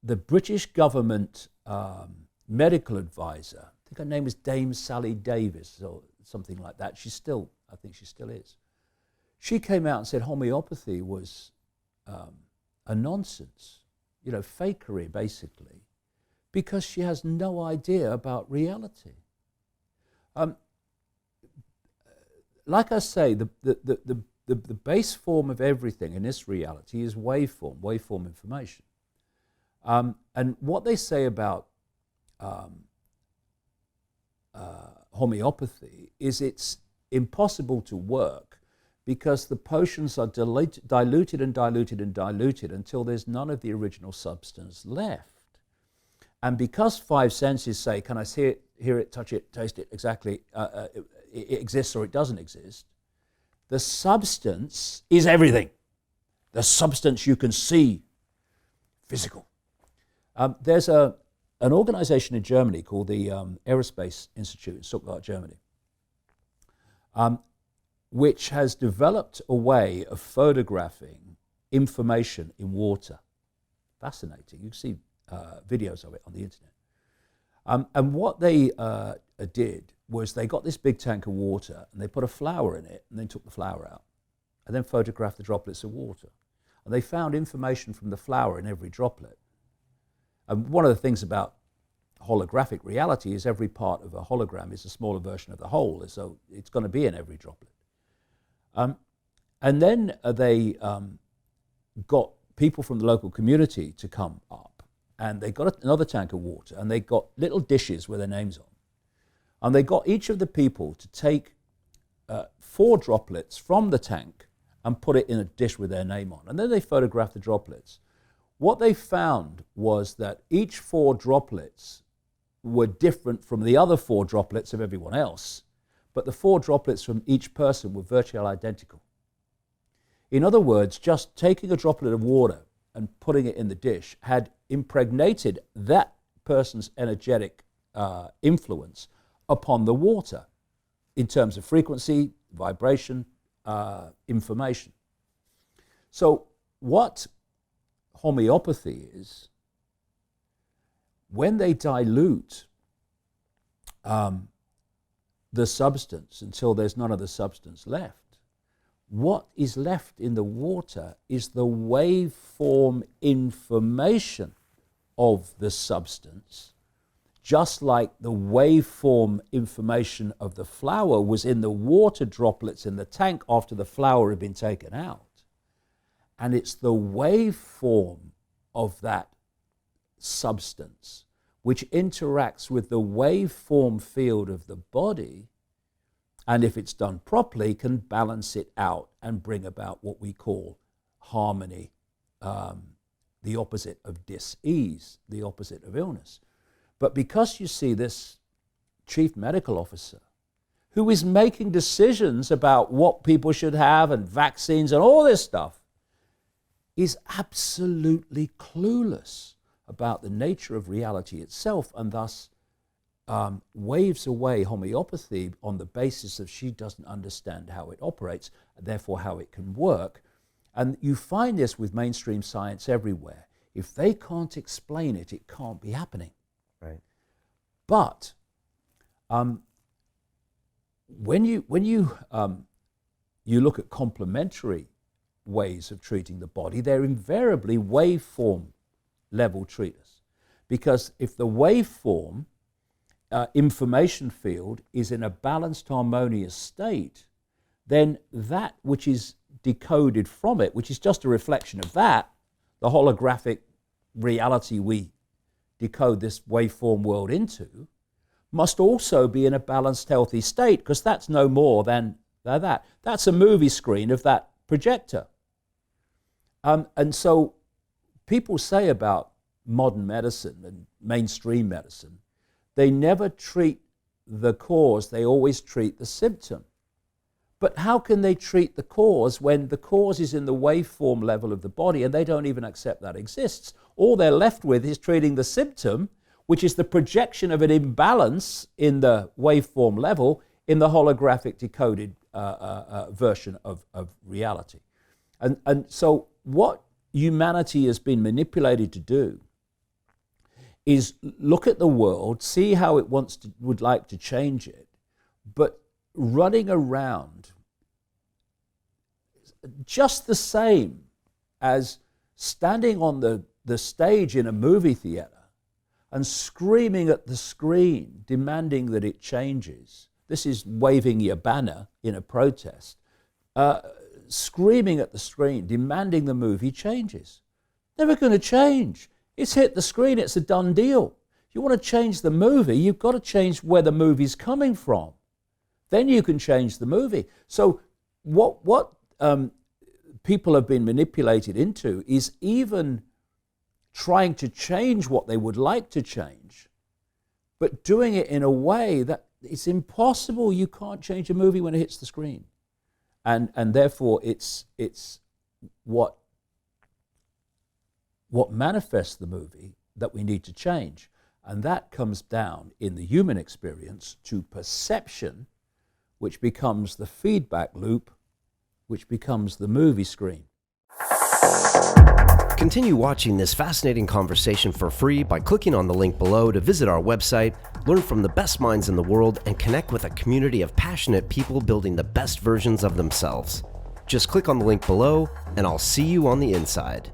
the British government medical advisor, I think her name was Dame Sally Davis or something like that. I think she still is. She came out and said homeopathy was a nonsense, fakery basically, because she has no idea about reality. Like I say, the base form of everything in this reality is waveform information. And what they say about homeopathy is it's impossible to work because the potions are diluted and diluted and diluted until there's none of the original substance left. And because five senses say, can I see it, hear it, touch it, taste it, exactly, it exists or it doesn't exist, the substance is everything. The substance you can see, physical. There's an organization in Germany called the Aerospace Institute in Stuttgart, Germany, which has developed a way of photographing information in water. Fascinating. You can see videos of it on the internet. And what they did was they got this big tank of water and they put a flower in it and then took the flower out and then photographed the droplets of water. And they found information from the flower in every droplet. And one of the things about holographic reality is every part of a hologram is a smaller version of the whole, so it's going to be in every droplet. And then they got people from the local community to come up, and they got another tank of water, and they got little dishes with their names on. And they got each of the people to take 4 droplets from the tank and put it in a dish with their name on. And then they photographed the droplets. What they found was that each 4 droplets were different from the other 4 droplets of everyone else, but the 4 droplets from each person were virtually identical. In other words, just taking a droplet of water and putting it in the dish had impregnated that person's energetic influence upon the water in terms of frequency, vibration, information. So what homeopathy is, when they dilute the substance until there's none of the substance left, what is left in the water is the waveform information of the substance, just like the waveform information of the flower was in the water droplets in the tank after the flower had been taken out. And it's the waveform of that substance which interacts with the waveform field of the body, and if it's done properly, can balance it out and bring about what we call harmony, the opposite of dis-ease, the opposite of illness. But because you see this chief medical officer who is making decisions about what people should have and vaccines and all this stuff, is absolutely clueless about the nature of reality itself, and thus waves away homeopathy on the basis of she doesn't understand how it operates, and therefore how it can work. And you find this with mainstream science everywhere. If they can't explain it, it can't be happening. Right. But when you look at complementary ways of treating the body, they're invariably waveform level treaters. Because if the waveform information field is in a balanced, harmonious state, then that which is decoded from it, which is just a reflection of that, the holographic reality we decode this waveform world into, must also be in a balanced, healthy state, because that's no more than that. That's a movie screen of that projector. And so people say about modern medicine and mainstream medicine, they never treat the cause, they always treat the symptom. But how can they treat the cause when the cause is in the waveform level of the body and they don't even accept that exists? All they're left with is treating the symptom, which is the projection of an imbalance in the waveform level in the holographic decoded version of reality. And so what humanity has been manipulated to do is look at the world, see how it would like to change it, but running around just the same as standing on the stage in a movie theater and screaming at the screen, demanding that it changes. This is waving your banner in a protest. Screaming at the screen, demanding the movie changes. Never going to change. It's hit the screen, it's a done deal. If you want to change the movie, you've got to change where the movie's coming from. Then you can change the movie. So what people have been manipulated into is even trying to change what they would like to change, but doing it in a way that it's impossible. You can't change a movie when it hits the screen. And therefore it's what manifests the movie that we need to change. And that comes down in the human experience to perception, which becomes the feedback loop, which becomes the movie screen. Continue watching this fascinating conversation for free by clicking on the link below to visit our website, learn from the best minds in the world, and connect with a community of passionate people building the best versions of themselves. Just click on the link below, and I'll see you on the inside.